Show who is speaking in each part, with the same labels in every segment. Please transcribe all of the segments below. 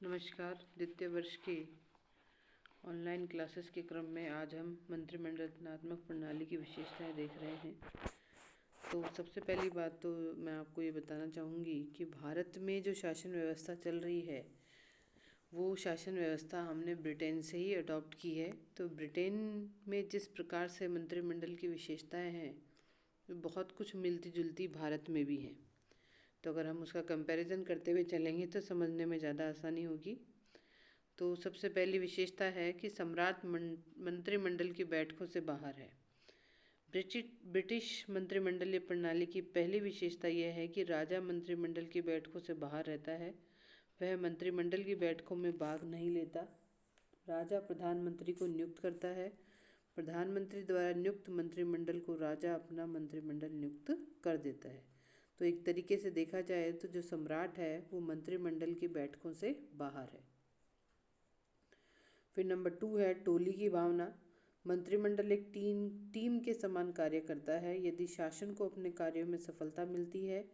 Speaker 1: नमस्कार। द्वितीय वर्ष की ऑनलाइन क्लासेस के क्रम में आज हम मंत्रिमंडलात्मक प्रणाली की विशेषताएं देख रहे हैं। तो सबसे पहली बात तो मैं आपको ये बताना चाहूँगी कि भारत में जो शासन व्यवस्था चल रही है वो शासन व्यवस्था हमने ब्रिटेन से ही अडॉप्ट की है। तो ब्रिटेन में जिस प्रकार से मंत्रिमंडल की विशेषताएँ हैं बहुत कुछ मिलती जुलती भारत में भी हैं। तो अगर हम उसका कंपैरिजन करते हुए चलेंगे तो समझने में ज़्यादा आसानी होगी। तो सबसे पहली विशेषता है कि सम्राट मंत्रिमंडल की बैठकों से बाहर है। ब्रिटिश मंत्रिमंडलीय प्रणाली की पहली विशेषता यह है कि राजा मंत्रिमंडल की बैठकों से बाहर रहता है। वह मंत्रिमंडल की बैठकों में भाग नहीं लेता। राजा प्रधानमंत्री को नियुक्त करता है। प्रधानमंत्री द्वारा नियुक्त मंत्रिमंडल को राजा अपना मंत्रिमंडल नियुक्त कर देता है। तो एक तरीके से देखा जाए तो जो सम्राट है वो मंत्रिमंडल की बैठकों से बाहर है। फिर नंबर 2 है टोली की भावना। मंत्रिमंडल एक टीम के समान कार्य करता है। यदि शासन को अपने कार्यों में सफलता मिलती है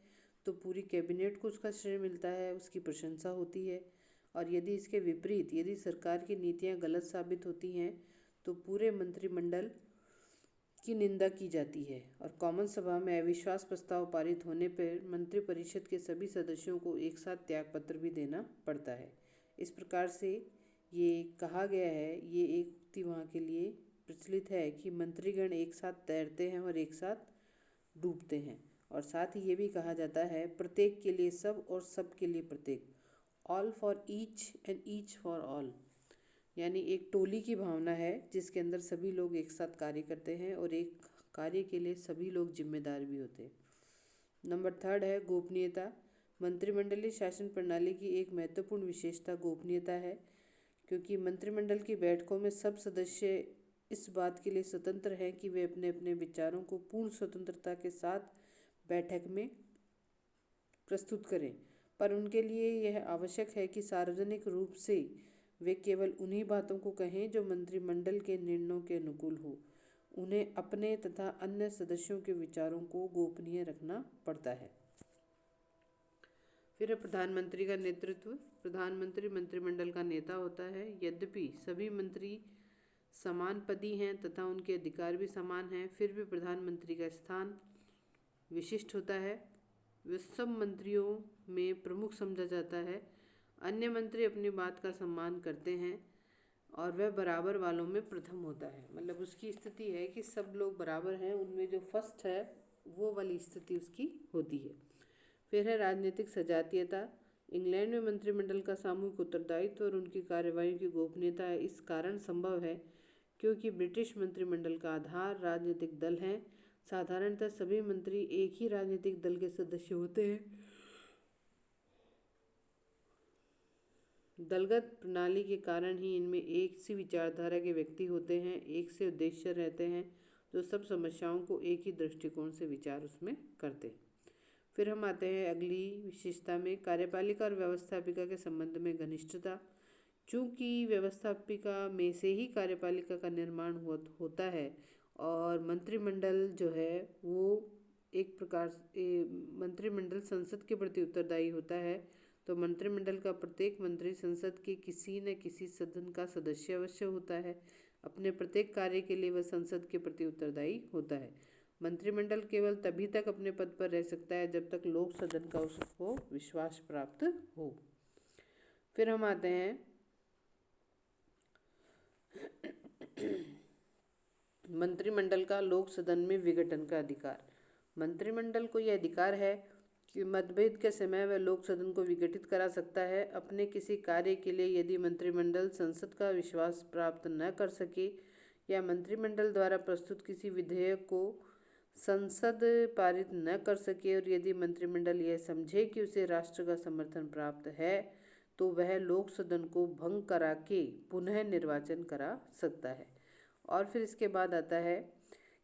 Speaker 1: तो पूरी कैबिनेट को उसका श्रेय मिलता है, उसकी प्रशंसा होती है। और यदि इसके विपरीत यदि सरकार की नीतियां गलत साबित होती हैं तो पूरे मंत्रिमंडल की निंदा की जाती है। और कॉमन सभा में अविश्वास प्रस्ताव पारित होने पर मंत्रिपरिषद के सभी सदस्यों को एक साथ त्यागपत्र भी देना पड़ता है। इस प्रकार से ये कहा गया है, ये एक उक्ति वहाँ के लिए प्रचलित है कि मंत्रीगण एक साथ तैरते हैं और एक साथ डूबते हैं। और साथ ही ये भी कहा जाता है प्रत्येक के लिए सब और सब के लिए प्रत्येक, all for each and each for all. यानी एक टोली की भावना है जिसके अंदर सभी लोग एक साथ कार्य करते हैं और एक कार्य के लिए सभी लोग जिम्मेदार भी होते हैं। नंबर 3 है गोपनीयता। मंत्रिमंडलीय शासन प्रणाली की एक महत्वपूर्ण विशेषता गोपनीयता है, क्योंकि मंत्रिमंडल की बैठकों में सब सदस्य इस बात के लिए स्वतंत्र हैं कि वे अपने अपने विचारों को पूर्ण स्वतंत्रता के साथ बैठक में प्रस्तुत करें, पर उनके लिए यह आवश्यक है कि सार्वजनिक रूप से वे केवल उन्हीं बातों को कहें जो मंत्रिमंडल के निर्णयों के अनुकूल हो। उन्हें अपने तथा अन्य सदस्यों के विचारों को गोपनीय रखना पड़ता है। फिर है प्रधानमंत्री का नेतृत्व। प्रधानमंत्री मंत्रिमंडल का नेता होता है। यद्यपि सभी मंत्री समान पदी हैं तथा उनके अधिकार भी समान हैं, फिर भी प्रधानमंत्री का स्थान विशिष्ट होता है। वे सब मंत्रियों में प्रमुख समझा जाता है। अन्य मंत्री अपनी बात का सम्मान करते हैं और वह बराबर वालों में प्रथम होता है। मतलब उसकी स्थिति है कि सब लोग बराबर हैं, उनमें जो फर्स्ट है वो वाली स्थिति उसकी होती है। फिर है राजनीतिक सजातीयता। इंग्लैंड में मंत्रिमंडल का सामूहिक उत्तरदायित्व और उनकी कार्यवाही की गोपनीयता इस कारण संभव है क्योंकि ब्रिटिश मंत्रिमंडल का आधार राजनीतिक दल हैं। साधारणतः सभी मंत्री एक ही राजनीतिक दल के सदस्य होते हैं। दलगत प्रणाली के कारण ही इनमें एक सी विचारधारा के व्यक्ति होते हैं, एक से उद्देश्य रहते हैं जो सब समस्याओं को एक ही दृष्टिकोण से विचार उसमें करते हैं। फिर हम आते हैं अगली विशेषता में कार्यपालिका और व्यवस्थापिका के संबंध में घनिष्ठता। चूँकि व्यवस्थापिका में से ही कार्यपालिका का निर्माण होता है और मंत्रिमंडल जो है वो एक प्रकार से मंत्रिमंडल संसद के प्रति उत्तरदायी होता है, तो मंत्रिमंडल का प्रत्येक मंत्री संसद के किसी न किसी सदन का सदस्य अवश्य होता है। अपने प्रत्येक कार्य के लिए वह संसद के प्रति उत्तरदायी होता है। मंत्रिमंडल केवल तभी तक अपने पद पर रह सकता है जब तक लोक सदन का उसको विश्वास प्राप्त हो। फिर हम आते हैं मंत्रिमंडल का लोक सदन में विघटन का अधिकार। मंत्रिमंडल को यह अधिकार है कि मतभेद के समय वह लोक सदन को विघटित करा सकता है। अपने किसी कार्य के लिए यदि मंत्रिमंडल संसद का विश्वास प्राप्त न कर सके या मंत्रिमंडल द्वारा प्रस्तुत किसी विधेयक को संसद पारित न कर सके और यदि मंत्रिमंडल यह समझे कि उसे राष्ट्र का समर्थन प्राप्त है तो वह लोक सदन को भंग करा के पुनः निर्वाचन करा सकता है। और फिर इसके बाद आता है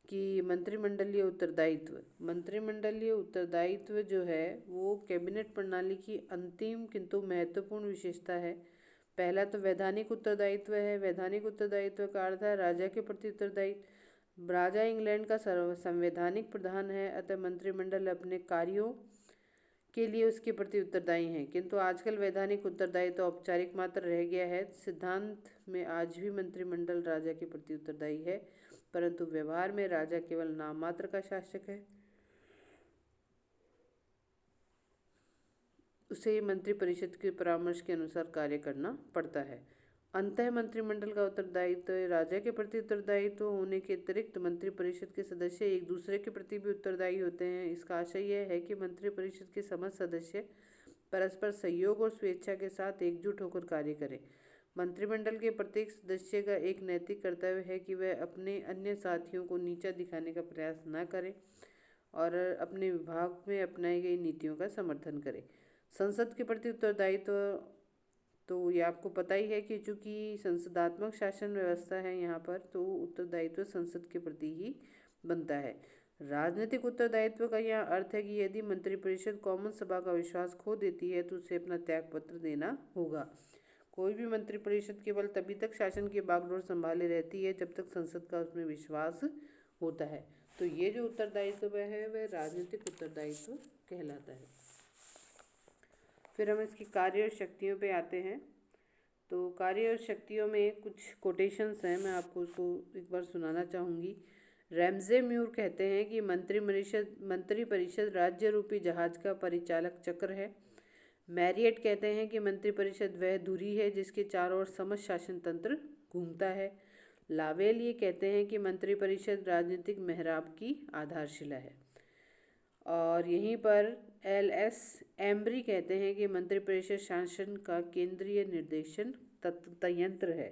Speaker 1: कि मंत्रिमंडलीय उत्तरदायित्व। मंत्रिमंडलीय उत्तरदायित्व जो है वो कैबिनेट प्रणाली की अंतिम किंतु महत्वपूर्ण विशेषता है। पहला तो वैधानिक उत्तरदायित्व है। वैधानिक उत्तरदायित्व का अर्थ है राजा के प्रति उत्तरदायित्व। राजा इंग्लैंड का संवैधानिक प्रधान है, अतः मंत्रिमंडल अपने कार्यों के लिए उसके प्रति उत्तरदायी हैं, किंतु आजकल वैधानिक उत्तरदायित्व तो औपचारिक मात्र रह गया है। सिद्धांत में आज भी मंत्रिमंडल राजा के प्रति उत्तरदायी है, परंतु व्यवहार में राजा केवल नाम मात्र का शासक है। उसे मंत्रिपरिषद के परामर्श के अनुसार कार्य करना पड़ता है। अंतः मंत्रिमंडल का उत्तरदायित्व राजा के प्रति उत्तरदायित्व होने के अतिरिक्त मंत्रिपरिषद के सदस्य एक दूसरे के प्रति भी उत्तरदायी होते हैं। इसका आशय यह है कि मंत्रिपरिषद के समस्त सदस्य परस्पर सहयोग और स्वेच्छा के साथ एकजुट होकर कार्य करें। मंत्रिमंडल के प्रत्येक सदस्य का एक नैतिक कर्तव्य है कि वह अपने अन्य साथियों को नीचा दिखाने का प्रयास न करे और अपने विभाग में अपनाई गई नीतियों का समर्थन करे। संसद के प्रति उत्तरदायित्व तो ये आपको पता ही है कि चूंकि संसदात्मक शासन व्यवस्था है यहाँ पर, तो उत्तरदायित्व संसद के प्रति ही बनता है। राजनीतिक उत्तरदायित्व का यह अर्थ है कि यदि मंत्रिपरिषद कॉमन सभा का विश्वास खो देती है तो उसे अपना त्यागपत्र देना होगा। कोई भी मंत्रिपरिषद केवल तभी तक शासन की बागडोर संभाले रहती है जब तक संसद का उसमें विश्वास होता है। तो ये जो उत्तरदायित्व है वह राजनीतिक उत्तरदायित्व कहलाता है। फिर हम इसकी कार्य और शक्तियों पे आते हैं। तो कार्य और शक्तियों में कुछ कोटेशंस हैं, मैं आपको उसको एक बार सुनाना चाहूँगी। रैमजे म्यूर कहते हैं कि मंत्रिपरिषद राज्य रूपी जहाज का परिचालक चक्र है। मैरियट कहते हैं कि मंत्रिपरिषद वह धुरी है जिसके चारों ओर समस्त शासन तंत्र घूमता है। लावेल ये कहते हैं कि मंत्रिपरिषद राजनीतिक मेहराब की आधारशिला है। और यहीं पर एल.एस. एम्बरी कहते हैं कि मंत्रिपरिषद शासन का केंद्रीय निर्देशन यंत्र है।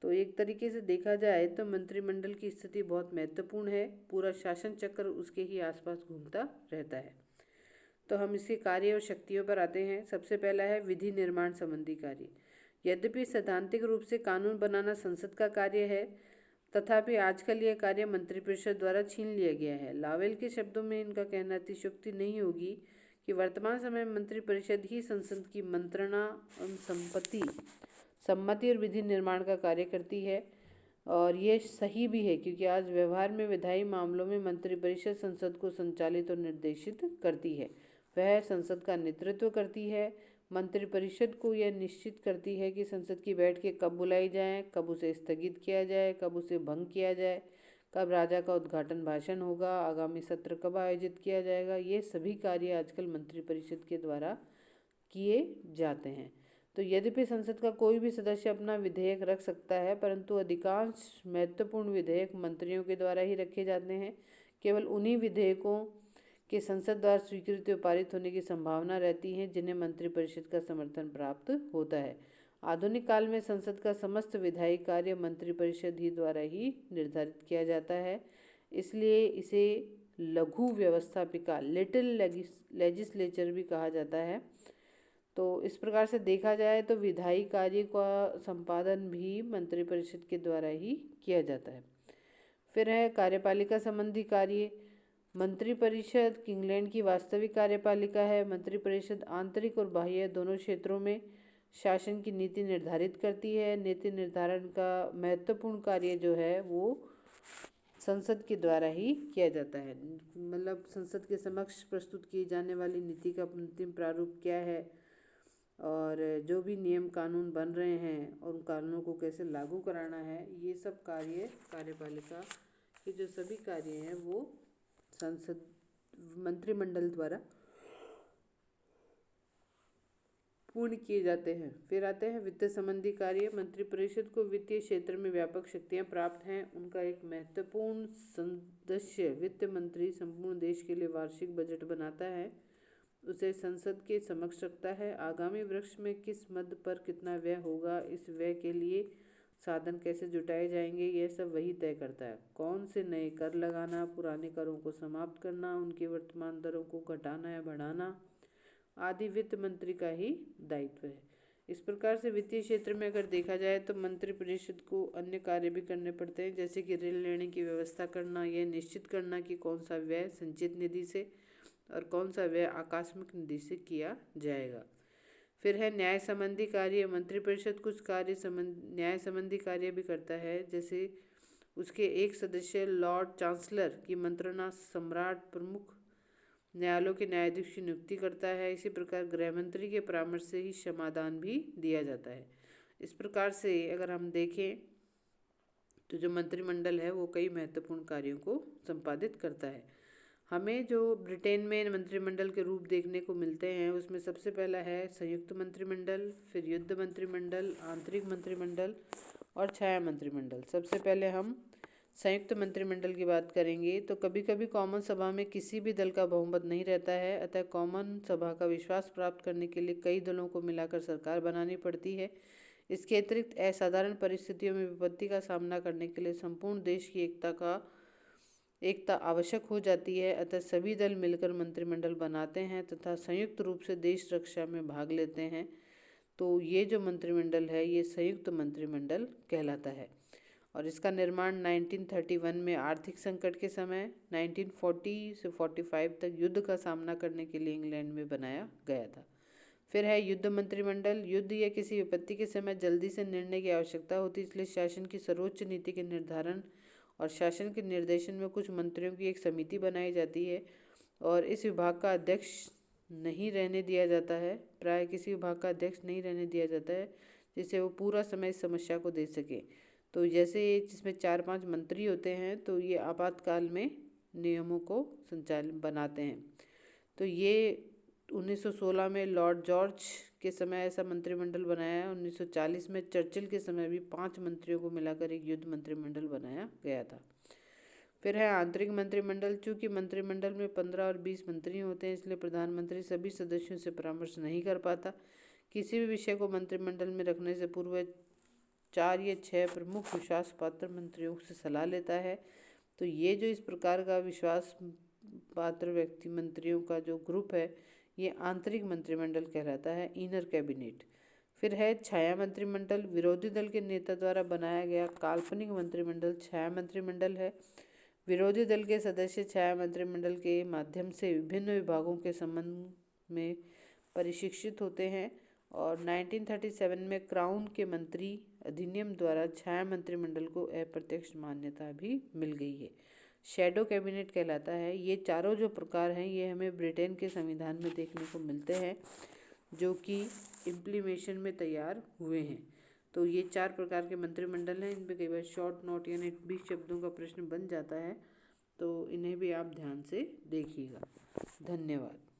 Speaker 1: तो एक तरीके से देखा जाए तो मंत्रिमंडल की स्थिति बहुत महत्वपूर्ण है। पूरा शासन चक्र उसके ही आसपास घूमता रहता है। तो हम इसके कार्य और शक्तियों पर आते हैं। सबसे पहला है विधि निर्माण संबंधी कार्य। यद्यपि सैद्धांतिक रूप से कानून बनाना संसद का कार्य है, तथापि आजकल यह कार्य मंत्रिपरिषद द्वारा छीन लिया गया है। लावेल के शब्दों में इनका कहना अतिशयोक्ति नहीं होगी कि वर्तमान समय में मंत्रिपरिषद ही संसद की मंत्रणा सम्मति और विधि निर्माण का कार्य करती है। और ये सही भी है, क्योंकि आज व्यवहार में विधायी मामलों में मंत्रिपरिषद संसद को संचालित और निर्देशित करती है। वह संसद का नेतृत्व करती है। मंत्रिपरिषद को यह निश्चित करती है कि संसद की बैठकें कब बुलाई जाएं, कब उसे स्थगित किया जाए, कब उसे भंग किया जाए, कब राजा का उद्घाटन भाषण होगा, आगामी सत्र कब आयोजित किया जाएगा। ये सभी कार्य आजकल मंत्रिपरिषद के द्वारा किए जाते हैं। तो यद्यपि संसद का कोई भी सदस्य अपना विधेयक रख सकता है, परंतु अधिकांश महत्वपूर्ण विधेयक मंत्रियों के द्वारा ही रखे जाते हैं। केवल उन्हीं विधेयकों के संसद द्वारा स्वीकृत और पारित होने की संभावना रहती है जिन्हें मंत्रिपरिषद का समर्थन प्राप्त होता है। आधुनिक काल में संसद का समस्त विधायी कार्य मंत्रिपरिषद ही द्वारा ही निर्धारित किया जाता है। इसलिए इसे लघु व्यवस्थापिका लिटिल लेजिस्लेचर भी कहा जाता है। तो इस प्रकार से देखा जाए तो विधायी कार्य का संपादन भी मंत्रिपरिषद के द्वारा ही किया जाता है। फिर है कार्यपालिका संबंधी कार्य। मंत्रिपरिषद इंग्लैंड की वास्तविक कार्यपालिका है। मंत्रिपरिषद आंतरिक और बाह्य दोनों क्षेत्रों में शासन की नीति निर्धारित करती है। नीति निर्धारण का महत्वपूर्ण कार्य जो है वो संसद के द्वारा ही किया जाता है। मतलब संसद के समक्ष प्रस्तुत की जाने वाली नीति का अंतिम प्रारूप क्या है और जो भी नियम कानून बन रहे हैं और उन कानूनों को कैसे लागू कराना है, ये सब कार्य कार्यपालिका के जो सभी कार्य हैं वो संसद मंत्रिमंडल द्वारा पूर्ण किए जाते हैं। फिर आते हैं वित्त संबंधी कार्य। मंत्रिपरिषद को वित्तीय क्षेत्र में व्यापक शक्तियां प्राप्त हैं। उनका एक महत्वपूर्ण सदस्य वित्त मंत्री संपूर्ण देश के लिए वार्षिक बजट बनाता है, उसे संसद के समक्ष रखता है। आगामी वर्ष में किस मद पर कितना व्यय होगा, इस व्यय के लिए साधन कैसे जुटाए जाएंगे, यह सब वही तय करता है। कौन से नए कर लगाना, पुराने करों को समाप्त करना, उनकी वर्तमान दरों को घटाना या बढ़ाना आदि वित्त मंत्री का ही दायित्व है। इस प्रकार से वित्तीय क्षेत्र में अगर देखा जाए तो मंत्रिपरिषद को अन्य कार्य भी करने पड़ते हैं, जैसे कि ऋण लेने की व्यवस्था करना, यह निश्चित करना कि कौन सा व्यय संचित निधि से और कौन सा व्यय आकस्मिक निधि से किया जाएगा। फिर है न्याय संबंधी कार्य। मंत्रिपरिषद कुछ न्याय संबंधी कार्य भी करता है, जैसे उसके एक सदस्य लॉर्ड चांसलर की मंत्रणा सम्राट प्रमुख न्यायालयों के न्यायाधीश की नियुक्ति करता है। इसी प्रकार गृह मंत्री के परामर्श से ही क्षमादान भी दिया जाता है। इस प्रकार से अगर हम देखें तो जो मंत्रिमंडल है वो कई महत्वपूर्ण कार्यों को संपादित करता है। हमें जो ब्रिटेन में मंत्रिमंडल के रूप देखने को मिलते हैं उसमें सबसे पहला है संयुक्त मंत्रिमंडल, फिर युद्ध मंत्रिमंडल, आंतरिक मंत्रिमंडल और छाया मंत्रिमंडल। सबसे पहले हम संयुक्त मंत्रिमंडल की बात करेंगे। तो कभी कभी कॉमन सभा में किसी भी दल का बहुमत नहीं रहता है, अतः कॉमन सभा का विश्वास प्राप्त करने के लिए कई दलों को मिलाकर सरकार बनानी पड़ती है। इसके अतिरिक्त असाधारण परिस्थितियों में विपत्ति का सामना करने के लिए संपूर्ण देश की एकता आवश्यक हो जाती है, अतः सभी दल मिलकर मंत्रिमंडल बनाते हैं तथा संयुक्त रूप से देश रक्षा में भाग लेते हैं। तो ये जो मंत्रिमंडल है ये संयुक्त मंत्रिमंडल कहलाता है। और इसका निर्माण 1931 में आर्थिक संकट के समय 1940 से 45 तक युद्ध का सामना करने के लिए इंग्लैंड में बनाया गया था। फिर है युद्ध मंत्रिमंडल। युद्ध या किसी विपत्ति के समय जल्दी से निर्णय की आवश्यकता होती है, इसलिए शासन की सर्वोच्च नीति के निर्धारण और शासन के निर्देशन में कुछ मंत्रियों की एक समिति बनाई जाती है और इस विभाग का अध्यक्ष नहीं रहने दिया जाता है। प्राय किसी विभाग का अध्यक्ष नहीं रहने दिया जाता है जिससे वो पूरा समय इस समस्या को दे सके। तो जैसे जिसमें 4-5 मंत्री होते हैं तो ये आपातकाल में नियमों को संचालन बनाते हैं। तो ये 1916 में लॉर्ड जॉर्ज के समय ऐसा मंत्रिमंडल बनाया। 1940 में चर्चिल के समय भी 5 मंत्रियों को मिलाकर एक युद्ध मंत्रिमंडल बनाया गया था। फिर है आंतरिक मंत्रिमंडल। चूंकि मंत्रिमंडल में 15 और 20 मंत्री होते हैं इसलिए प्रधानमंत्री सभी सदस्यों से परामर्श नहीं कर पाता। किसी भी विषय को मंत्रिमंडल में रखने से पूर्व 4 या 6 प्रमुख विश्वास पात्र मंत्रियों से सलाह लेता है। तो ये जो इस प्रकार का विश्वास पात्र व्यक्ति मंत्रियों का जो ग्रुप है ये आंतरिक मंत्रिमंडल कहलाता है, इनर कैबिनेट। फिर है छाया मंत्रिमंडल। विरोधी दल के नेता द्वारा बनाया गया काल्पनिक मंत्रिमंडल छाया मंत्रिमंडल है। विरोधी दल के सदस्य छाया मंत्रिमंडल के माध्यम से विभिन्न विभागों के संबंध में प्रशिक्षित होते हैं और 1937 में क्राउन के मंत्री अधिनियम द्वारा छाया मंत्रिमंडल को अप्रत्यक्ष मान्यता भी मिल गई है। शैडो कैबिनेट कहलाता है। ये चारों जो प्रकार हैं ये हमें ब्रिटेन के संविधान में देखने को मिलते हैं जो कि इम्प्लीमेशन में तैयार हुए हैं। तो ये 4 प्रकार के मंत्रिमंडल हैं। इन पर कई बार शॉर्ट नोट यानी 20 शब्दों का प्रश्न बन जाता है, तो इन्हें भी आप ध्यान से देखिएगा। धन्यवाद।